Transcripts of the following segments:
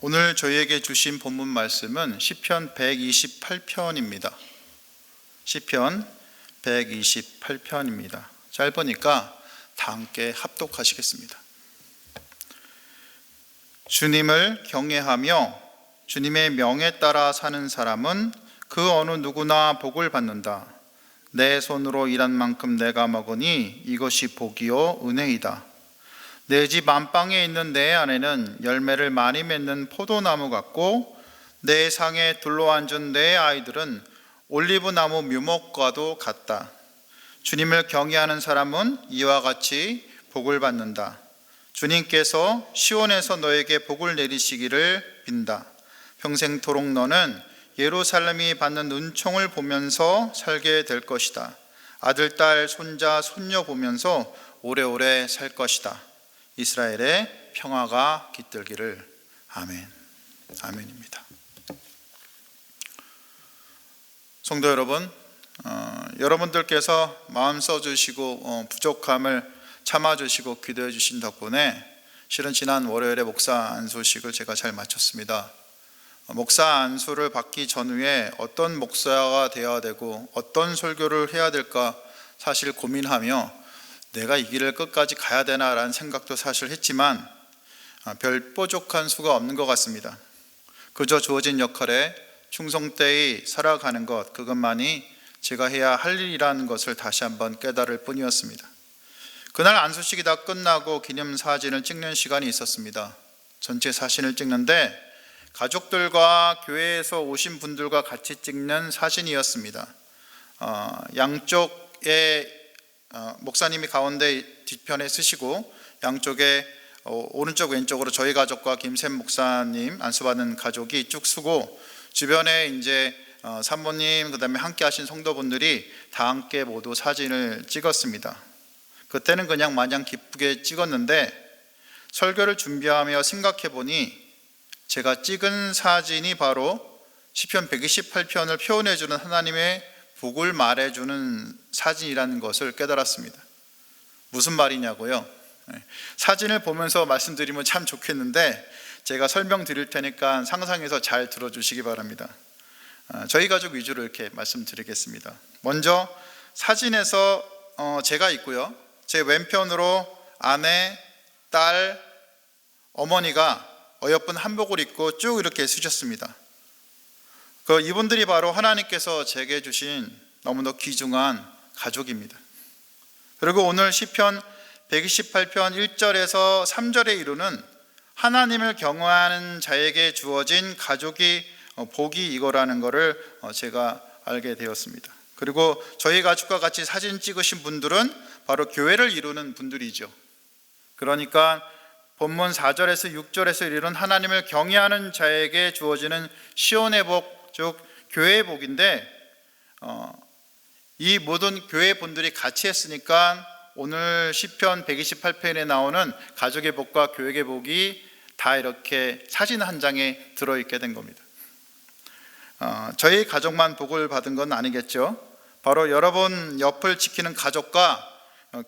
오늘 저희에게 주신 본문 말씀은 시편 128편입니다. 시편 128편입니다. 짧으니까 다 함께 합독하시겠습니다. 주님을 경외하며 주님의 명에 따라 사는 사람은 그 어느 누구나 복을 받는다. 내 손으로 일한 만큼 내가 먹으니 이것이 복이요 은혜이다. 내 집 안방에 있는 내 아내는 열매를 많이 맺는 포도나무 같고 내 상에 둘러앉은 내 아이들은 올리브나무 묘목과도 같다. 주님을 경외하는 사람은 이와 같이 복을 받는다. 주님께서 시온에서 너에게 복을 내리시기를 빈다. 평생토록 너는 예루살렘이 받는 은총을 보면서 살게 될 것이다. 아들, 딸, 손자, 손녀 보면서 오래오래 살 것이다. 이스라엘의 평화가 깃들기를. 아멘. 아멘입니다. 성도 여러분, 여러분들께서 마음 써주시고 부족함을 참아주시고 기도해 주신 덕분에 실은 지난 월요일에 목사 안수식을 제가 잘 마쳤습니다. 목사 안수를 받기 전후에 어떤 목사가 되어야 되고 어떤 설교를 해야 될까 사실 고민하며 내가 이 길을 끝까지 가야 되나라는 생각도 사실 했지만 별 뾰족한 수가 없는 것 같습니다. 그저 주어진 역할에 충성되이 살아가는 것, 그것만이 제가 해야 할 일이라는 것을 다시 한번 깨달을 뿐이었습니다. 그날 안수식이 다 끝나고 기념사진을 찍는 시간이 있었습니다. 전체 사진을 찍는데 가족들과 교회에서 오신 분들과 같이 찍는 사진이었습니다. 양쪽에 목사님이 가운데 뒤편에 쓰시고 양쪽에 오른쪽 왼쪽으로 저희 가족과 김샘 목사님 안수받는 가족이 쭉 쓰고 주변에 이제 산모님 그다음에 함께 하신 성도분들이 다 함께 모두 사진을 찍었습니다. 그때는 그냥 마냥 기쁘게 찍었는데 설교를 준비하며 생각해 보니 제가 찍은 사진이 바로 시편 128편을 표현해 주는 하나님의 복을 말해주는 사진이라는 것을 깨달았습니다. 무슨 말이냐고요? 사진을 보면서 말씀드리면 참 좋겠는데 제가 설명드릴 테니까 상상해서 잘 들어주시기 바랍니다. 저희 가족 위주로 이렇게 말씀드리겠습니다. 먼저 사진에서 제가 있고요. 제 왼편으로 아내, 딸, 어머니가 어여쁜 한복을 입고 쭉 이렇게 쓰셨습니다. 이분들이 바로 하나님께서 제게 주신 너무나 귀중한 가족입니다. 그리고 오늘 시편 128편 1절에서 3절에 이르는 하나님을 경외하는 자에게 주어진 가족이 복이 이거라는 것을 제가 알게 되었습니다. 그리고 저희 가족과 같이 사진 찍으신 분들은 바로 교회를 이루는 분들이죠. 그러니까 본문 4절에서 6절에서 이르는 하나님을 경외하는 자에게 주어지는 시온의 복, 즉 교회의 복인데 이 모든 교회 분들이 같이 했으니까 오늘 시편 128편에 나오는 가족의 복과 교회의 복이 다 이렇게 사진 한 장에 들어있게 된 겁니다. 저희 가족만 복을 받은 건 아니겠죠. 바로 여러분 옆을 지키는 가족과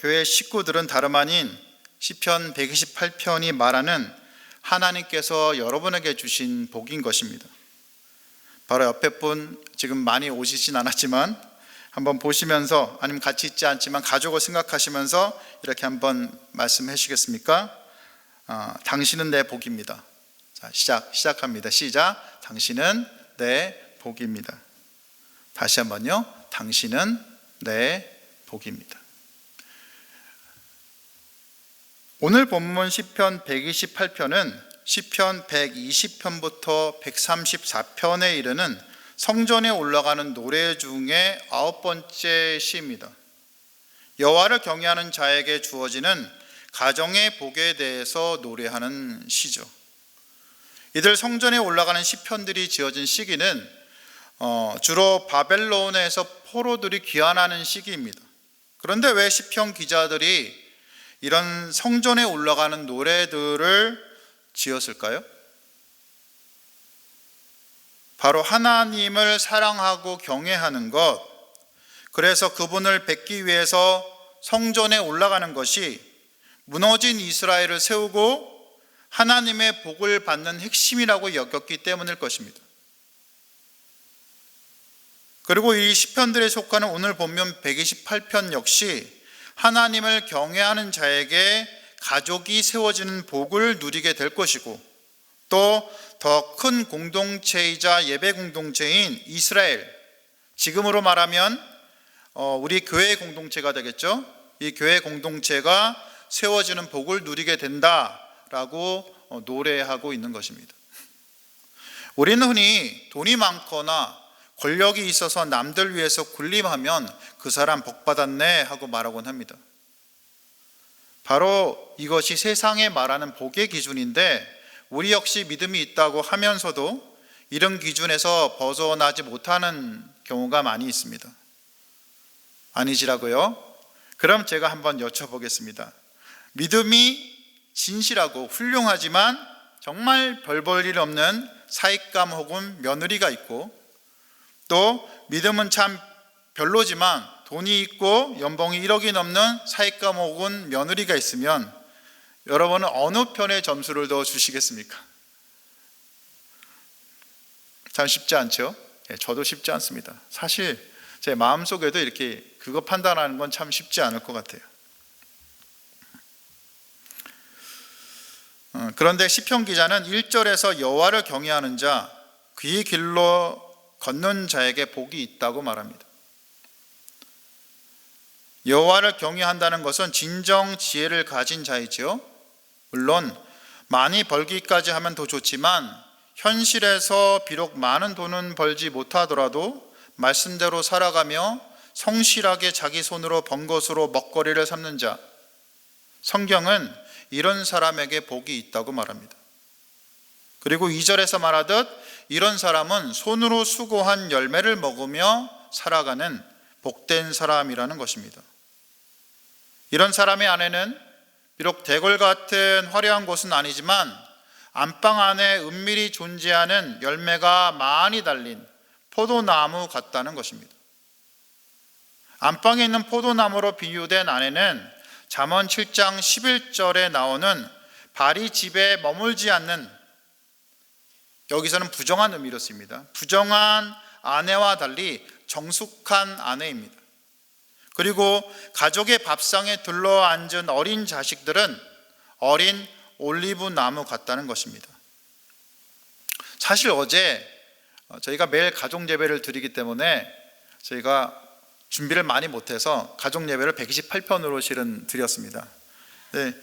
교회 식구들은 다름 아닌 시편 128편이 말하는 하나님께서 여러분에게 주신 복인 것입니다. 바로 옆에 분 지금 많이 오시진 않았지만 한번 보시면서 아니면 같이 있지 않지만 가족을 생각하시면서 이렇게 한번 말씀해 주시겠습니까? 당신은 내 복입니다. 자, 시작합니다. 시작. 당신은 내 복입니다. 다시 한번요. 당신은 내 복입니다. 오늘 본문 시편 128편은 시편 120편부터 134편에 이르는 성전에 올라가는 노래 중에 9번째 시입니다. 여호와를 경외하는 자에게 주어지는 가정의 복에 대해서 노래하는 시죠. 이들 성전에 올라가는 시편들이 지어진 시기는 주로 바벨론에서 포로들이 귀환하는 시기입니다. 그런데 왜 시편 기자들이 이런 성전에 올라가는 노래들을 지었을까요? 바로 하나님을 사랑하고 경외하는 것, 그래서 그분을 뵙기 위해서 성전에 올라가는 것이 무너진 이스라엘을 세우고 하나님의 복을 받는 핵심이라고 여겼기 때문일 것입니다. 그리고 이 시편들에 속하는 오늘 본문 128편 역시 하나님을 경외하는 자에게 가족이 세워지는 복을 누리게 될 것이고, 또 더 큰 공동체이자 예배 공동체인 이스라엘, 지금으로 말하면 우리 교회 공동체가 되겠죠. 이 교회 공동체가 세워지는 복을 누리게 된다라고 노래하고 있는 것입니다. 우리는 흔히 돈이 많거나 권력이 있어서 남들 위해서 군림하면 그 사람 복 받았네 하고 말하곤 합니다. 바로 이것이 세상에 말하는 복의 기준인데, 우리 역시 믿음이 있다고 하면서도 이런 기준에서 벗어나지 못하는 경우가 많이 있습니다. 아니지라고요? 그럼 제가 한번 여쭤보겠습니다. 믿음이 진실하고 훌륭하지만 정말 별 볼 일 없는 사익감 혹은 며느리가 있고, 또 믿음은 참 별로지만 돈이 있고 연봉이 1억이 넘는 사익감 혹은 며느리가 있으면 여러분은 어느 편의 점수를 더 주시겠습니까? 참 쉽지 않죠? 저도 쉽지 않습니다. 사실 제 마음속에도 이렇게 그거 판단하는 건 참 쉽지 않을 것 같아요. 그런데 시편 기자는 1절에서 여호와를 경외하는 자, 그의 길로 걷는 자에게 복이 있다고 말합니다. 여호와를 경외한다는 것은 진정 지혜를 가진 자이지요. 물론 많이 벌기까지 하면 더 좋지만 현실에서 비록 많은 돈은 벌지 못하더라도 말씀대로 살아가며 성실하게 자기 손으로 번 것으로 먹거리를 삼는 자, 성경은 이런 사람에게 복이 있다고 말합니다. 그리고 2절에서 말하듯 이런 사람은 손으로 수고한 열매를 먹으며 살아가는 복된 사람이라는 것입니다. 이런 사람의 안에는 비록 대궐 같은 화려한 곳은 아니지만 안방 안에 은밀히 존재하는 열매가 많이 달린 포도나무 같다는 것입니다. 안방에 있는 포도나무로 비유된 아내는 잠언 7장 11절에 나오는 발이 집에 머물지 않는, 여기서는 부정한 의미로 씁니다. 부정한 아내와 달리 정숙한 아내입니다. 그리고 가족의 밥상에 둘러앉은 어린 자식들은 어린 올리브 나무 같다는 것입니다. 사실 어제 저희가 매일 가족 예배를 드리기 때문에 저희가 준비를 많이 못해서 가족 예배를 128편으로 실은 드렸습니다. 네,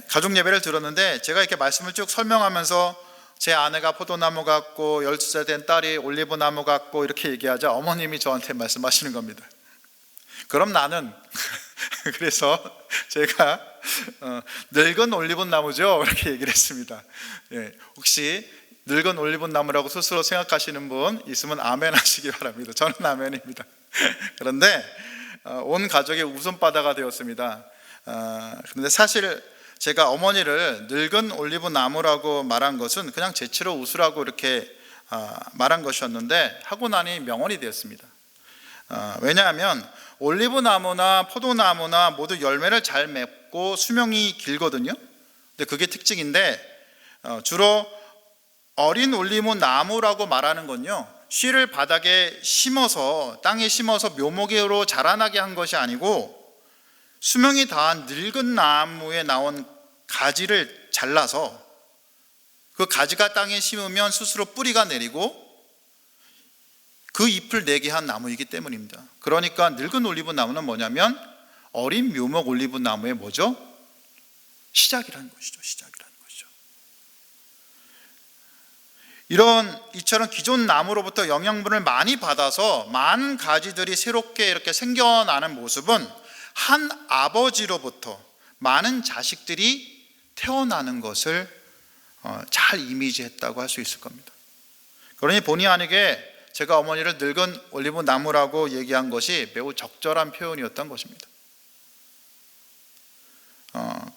가족 예배를 들었는데 제가 이렇게 말씀을 쭉 설명하면서 제 아내가 포도나무 같고 12살 된 딸이 올리브 나무 같고 이렇게 얘기하자 어머님이 저한테 말씀하시는 겁니다. 그럼 나는 그래서 제가 늙은 올리브 나무죠 이렇게 얘기를 했습니다. 혹시 늙은 올리브 나무라고 스스로 생각하시는 분 있으면 아멘 하시기 바랍니다. 저는 아멘입니다. 그런데 온 가족의 웃음바다가 되었습니다. 그런데 사실 제가 어머니를 늙은 올리브 나무라고 말한 것은 그냥 재치로 웃으라고 이렇게 말한 것이었는데 하고 나니 명언이 되었습니다. 왜냐하면 올리브 나무나 포도나무나 모두 열매를 잘 맺고 수명이 길거든요. 근데 그게 특징인데 주로 어린 올리브 나무라고 말하는 건요, 씨를 바닥에 심어서 땅에 심어서 묘목으로 자라나게 한 것이 아니고 수명이 다한 늙은 나무에 나온 가지를 잘라서 그 가지가 땅에 심으면 스스로 뿌리가 내리고 그 잎을 내게 한 나무이기 때문입니다. 그러니까 늙은 올리브 나무는 뭐냐면 어린 묘목 올리브 나무의 뭐죠? 시작이라는 것이죠. 시작이라는 것이죠. 이처럼 기존 나무로부터 영양분을 많이 받아서 많은 가지들이 새롭게 이렇게 생겨나는 모습은 한 아버지로부터 많은 자식들이 태어나는 것을 잘 이미지했다고 할 수 있을 겁니다. 그러니 본의 아니게 제가 어머니를 늙은 올리브 나무라고 얘기한 것이 매우 적절한 표현이었던 것입니다.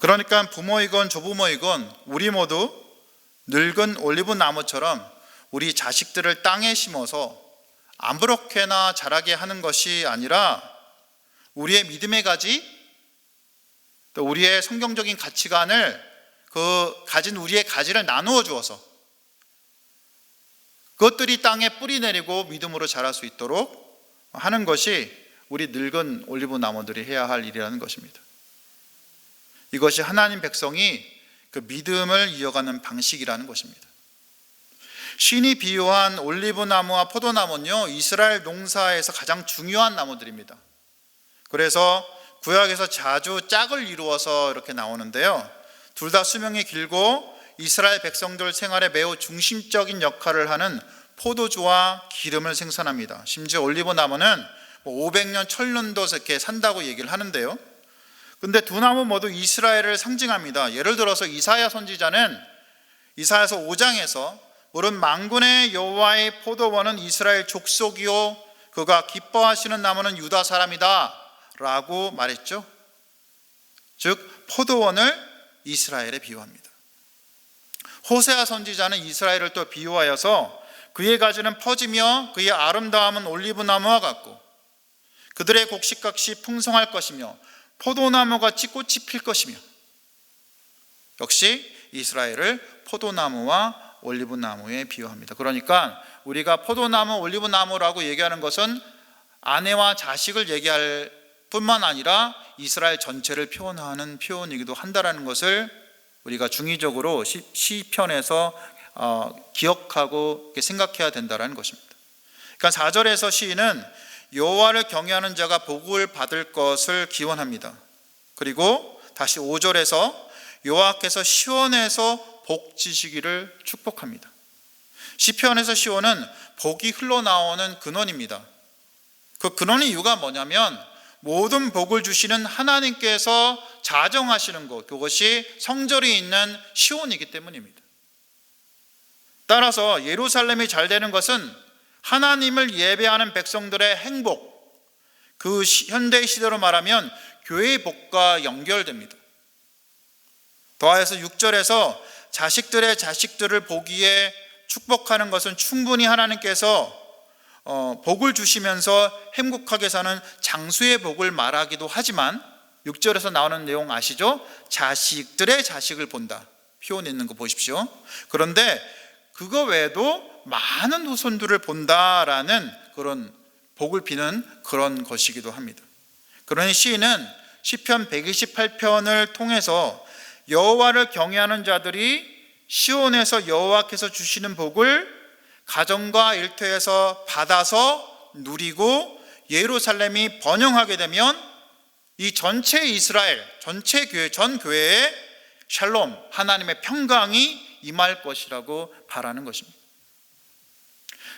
그러니까 부모이건 조부모이건 우리 모두 늙은 올리브 나무처럼 우리 자식들을 땅에 심어서 아무렇게나 자라게 하는 것이 아니라 우리의 믿음의 가지, 또 우리의 성경적인 가치관을 그 가진 우리의 가지를 나누어 주어서 그것들이 땅에 뿌리 내리고 믿음으로 자랄 수 있도록 하는 것이 우리 늙은 올리브 나무들이 해야 할 일이라는 것입니다. 이것이 하나님 백성이 그 믿음을 이어가는 방식이라는 것입니다. 신이 비유한 올리브 나무와 포도나무는요, 이스라엘 농사에서 가장 중요한 나무들입니다. 그래서 구약에서 자주 짝을 이루어서 이렇게 나오는데요, 둘 다 수명이 길고 이스라엘 백성들 생활에 매우 중심적인 역할을 하는 포도주와 기름을 생산합니다. 심지어 올리브 나무는 500년, 1000년도 이렇게 산다고 얘기를 하는데요, 근데 두 나무 모두 이스라엘을 상징합니다. 예를 들어서 이사야 선지자는 이사야서 5장에서 물은 만군의 여호와의 포도원은 이스라엘 족속이요 그가 기뻐하시는 나무는 유다 사람이다 라고 말했죠. 즉 포도원을 이스라엘에 비유합니다. 호세아 선지자는 이스라엘을 또 비유하여서 그의 가지는 퍼지며 그의 아름다움은 올리브나무와 같고 그들의 곡식같이 풍성할 것이며 포도나무같이 꽃이 필 것이며, 역시 이스라엘을 포도나무와 올리브나무에 비유합니다. 그러니까 우리가 포도나무, 올리브나무라고 얘기하는 것은 아내와 자식을 얘기할 뿐만 아니라 이스라엘 전체를 표현하는 표현이기도 한다는 것을 우리가 중의적으로 시편에서 기억하고 생각해야 된다는 것입니다. 그러니까 4절에서 시인은 여호와를 경외하는 자가 복을 받을 것을 기원합니다. 그리고 다시 5절에서 여호와께서 시온에서 복 지시기를 축복합니다. 시편에서 시온은 복이 흘러나오는 근원입니다. 그 근원의 이유가 뭐냐면 모든 복을 주시는 하나님께서 자정하시는 것, 그것이 성전이 있는 시온이기 때문입니다. 따라서 예루살렘이 잘 되는 것은 하나님을 예배하는 백성들의 행복, 그 현대 시대로 말하면 교회의 복과 연결됩니다. 더하여서 6절에서 자식들의 자식들을 보기에 축복하는 것은 충분히 하나님께서 복을 주시면서 행복하게 사는 장수의 복을 말하기도 하지만 6절에서 나오는 내용 아시죠? 자식들의 자식을 본다 표현 있는 거 보십시오. 그런데 그거 외에도 많은 후손들을 본다라는 그런 복을 비는 그런 것이기도 합니다. 그러니 시인은 시편 128편을 통해서 여호와를 경외하는 자들이 시온에서 여호와께서 주시는 복을 가정과 일터에서 받아서 누리고 예루살렘이 번영하게 되면 이 전체 이스라엘, 전체 교회, 전 교회에 샬롬, 하나님의 평강이 임할 것이라고 바라는 것입니다.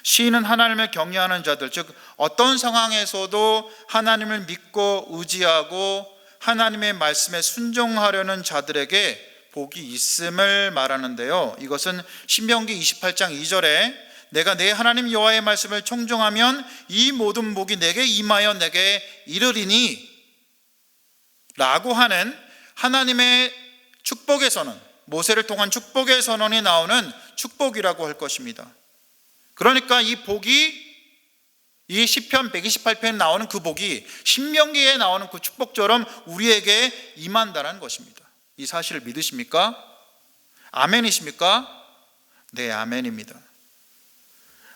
시인은 하나님을 경외하는 자들, 즉 어떤 상황에서도 하나님을 믿고 의지하고 하나님의 말씀에 순종하려는 자들에게 복이 있음을 말하는데요, 이것은 신명기 28장 2절에 내가 내 하나님 여호와의 말씀을 청종하면 이 모든 복이 내게 임하여 내게 이르리니 라고 하는 하나님의 축복의 선언, 모세를 통한 축복의 선언이 나오는 축복이라고 할 것입니다. 그러니까 이 복이, 이 시편 128편에 나오는 그 복이 신명기에 나오는 그 축복처럼 우리에게 임한다는 것입니다. 이 사실을 믿으십니까? 아멘이십니까? 네, 아멘입니다.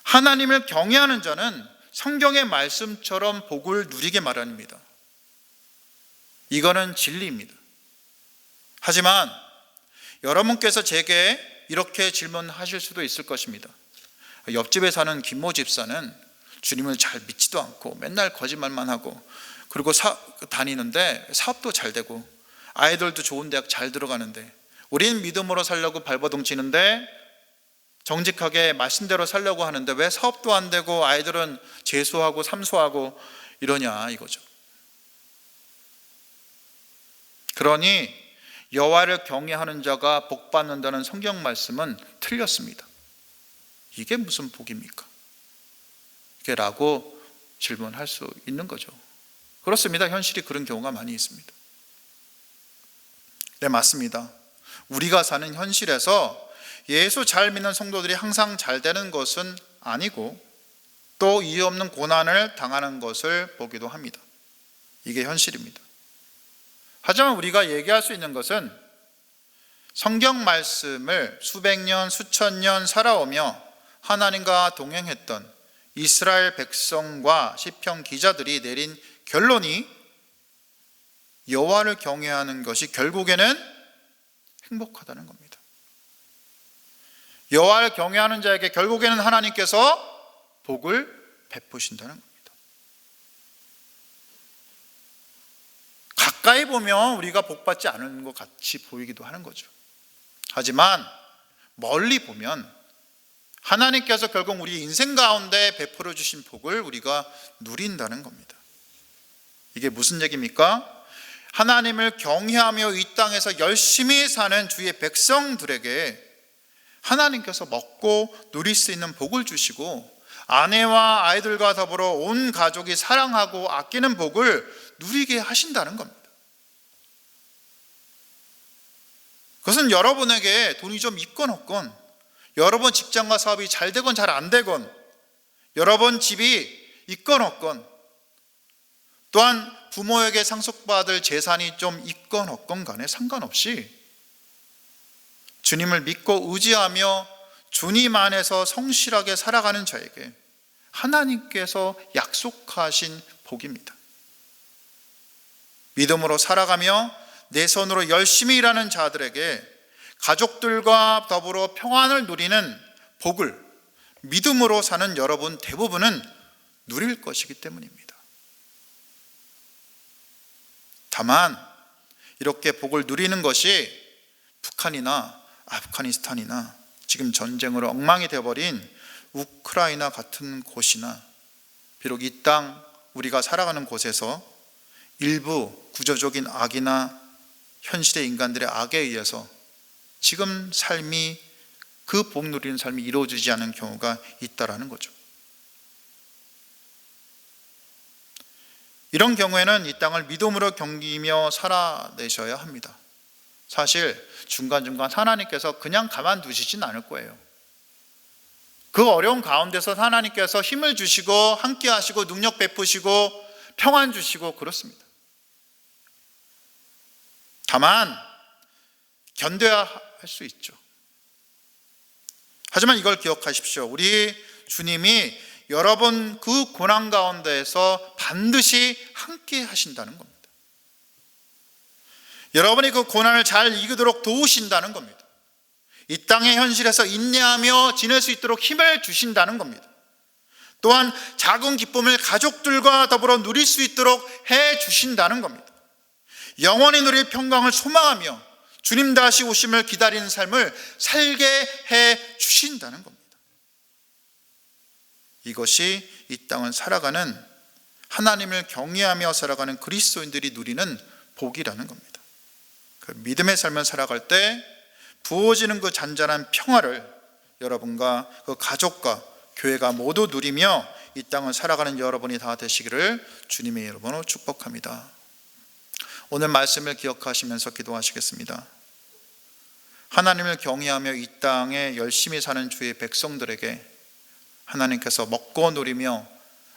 하나님을 경외하는 자는 성경의 말씀처럼 복을 누리게 마련입니다. 이거는 진리입니다. 하지만 여러분께서 제게 이렇게 질문하실 수도 있을 것입니다. 옆집에 사는 김모 집사는 주님을 잘 믿지도 않고 맨날 거짓말만 하고, 그리고 다니는데 사업도 잘 되고 아이들도 좋은 대학 잘 들어가는데 우리는 믿음으로 살려고 발버둥 치는데 정직하게 말씀대로 살려고 하는데 왜 사업도 안 되고 아이들은 재수하고 삼수하고 이러냐 이거죠. 그러니 여호와를 경외하는 자가 복 받는다는 성경 말씀은 틀렸습니다. 이게 무슨 복입니까? 이게 라고 질문할 수 있는 거죠. 그렇습니다. 현실이 그런 경우가 많이 있습니다. 네, 맞습니다. 우리가 사는 현실에서 예수 잘 믿는 성도들이 항상 잘 되는 것은 아니고 또 이유 없는 고난을 당하는 것을 보기도 합니다. 이게 현실입니다. 하지만 우리가 얘기할 수 있는 것은 성경 말씀을 수백 년, 수천 년 살아오며 하나님과 동행했던 이스라엘 백성과 시편 기자들이 내린 결론이 여호와를 경외하는 것이 결국에는 행복하다는 겁니다. 여호와를 경외하는 자에게 결국에는 하나님께서 복을 베푸신다는 겁니다. 가까이 보면 우리가 복받지 않은 것 같이 보이기도 하는 거죠. 하지만 멀리 보면 하나님께서 결국 우리 인생 가운데 베풀어 주신 복을 우리가 누린다는 겁니다. 이게 무슨 얘기입니까? 하나님을 경외하며 이 땅에서 열심히 사는 주의 백성들에게 하나님께서 먹고 누릴 수 있는 복을 주시고 아내와 아이들과 더불어 온 가족이 사랑하고 아끼는 복을 누리게 하신다는 겁니다. 그것은 여러분에게 돈이 좀 있건 없건, 여러분 직장과 사업이 잘 되건 잘 안 되건, 여러분 집이 있건 없건, 또한 부모에게 상속받을 재산이 좀 있건 없건 간에 상관없이 주님을 믿고 의지하며 주님 안에서 성실하게 살아가는 자에게 하나님께서 약속하신 복입니다. 믿음으로 살아가며 내 손으로 열심히 일하는 자들에게 가족들과 더불어 평안을 누리는 복을 믿음으로 사는 여러분 대부분은 누릴 것이기 때문입니다. 다만 이렇게 복을 누리는 것이 북한이나 아프가니스탄이나 지금 전쟁으로 엉망이 되어버린 우크라이나 같은 곳이나 비록 이 땅 우리가 살아가는 곳에서 일부 구조적인 악이나 현실의 인간들의 악에 의해서 지금 삶이 그 복 누리는 삶이 이루어지지 않은 경우가 있다라는 거죠. 이런 경우에는 이 땅을 믿음으로 견디며 살아내셔야 합니다. 사실 중간중간 하나님께서 그냥 가만두시진 않을 거예요. 그 어려운 가운데서 하나님께서 힘을 주시고 함께 하시고 능력 베푸시고 평안 주시고 그렇습니다. 다만 견뎌야 할 수 있죠. 하지만 이걸 기억하십시오. 우리 주님이 여러분 그 고난 가운데에서 반드시 함께 하신다는 겁니다. 여러분이 그 고난을 잘 이기도록 도우신다는 겁니다. 이 땅의 현실에서 인내하며 지낼 수 있도록 힘을 주신다는 겁니다. 또한 작은 기쁨을 가족들과 더불어 누릴 수 있도록 해 주신다는 겁니다. 영원히 누릴 평강을 소망하며 주님 다시 오심을 기다리는 삶을 살게 해 주신다는 겁니다. 이것이 이 땅을 살아가는 하나님을 경외하며 살아가는 그리스도인들이 누리는 복이라는 겁니다. 그 믿음의 삶을 살아갈 때 부어지는 그 잔잔한 평화를 여러분과 그 가족과 교회가 모두 누리며 이 땅을 살아가는 여러분이 다 되시기를 주님의 이름으로 축복합니다. 오늘 말씀을 기억하시면서 기도하시겠습니다. 하나님을 경외하며 이 땅에 열심히 사는 주의 백성들에게 하나님께서 먹고 누리며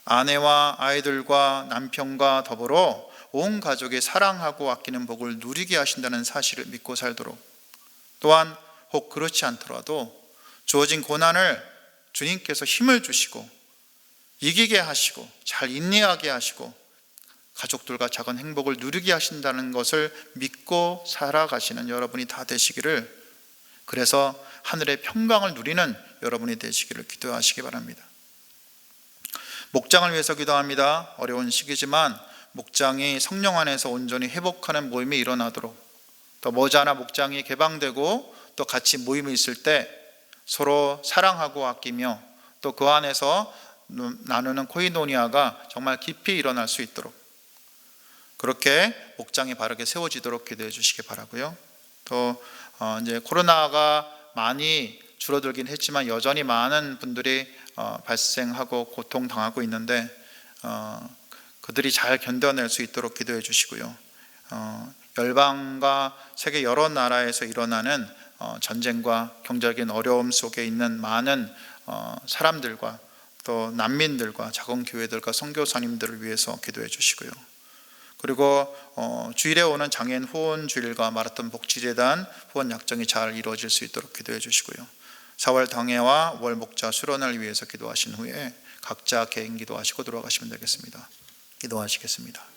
아내와 아이들과 남편과 더불어 온 가족이 사랑하고 아끼는 복을 누리게 하신다는 사실을 믿고 살도록, 또한 혹 그렇지 않더라도 주어진 고난을 주님께서 힘을 주시고 이기게 하시고 잘 인내하게 하시고 가족들과 작은 행복을 누리게 하신다는 것을 믿고 살아가시는 여러분이 다 되시기를, 그래서 하늘의 평강을 누리는 여러분이 되시기를 기도하시기 바랍니다. 목장을 위해서 기도합니다. 어려운 시기지만 목장이 성령 안에서 온전히 회복하는 모임이 일어나도록, 또 머지않아 목장이 개방되고 또 같이 모임이 있을 때 서로 사랑하고 아끼며 또 그 안에서 나누는 코이노니아가 정말 깊이 일어날 수 있도록 그렇게 목장이 바르게 세워지도록 기도해 주시기 바라고요. 또 이제 코로나가 많이 줄어들긴 했지만 여전히 많은 분들이 발생하고 고통당하고 있는데 그들이 잘 견뎌낼 수 있도록 기도해 주시고요. 열방과 세계 여러 나라에서 일어나는 전쟁과 경제적인 어려움 속에 있는 많은 사람들과 또 난민들과 작은 교회들과 선교사님들을 위해서 기도해 주시고요. 그리고 주일에 오는 장애인 후원 주일과 마라톤 복지재단 후원 약정이 잘 이루어질 수 있도록 기도해 주시고요. 4월 당회와 월 목자 수련을 위해서 기도하신 후에 각자 개인 기도하시고 들어가시면 되겠습니다. 기도하시겠습니다.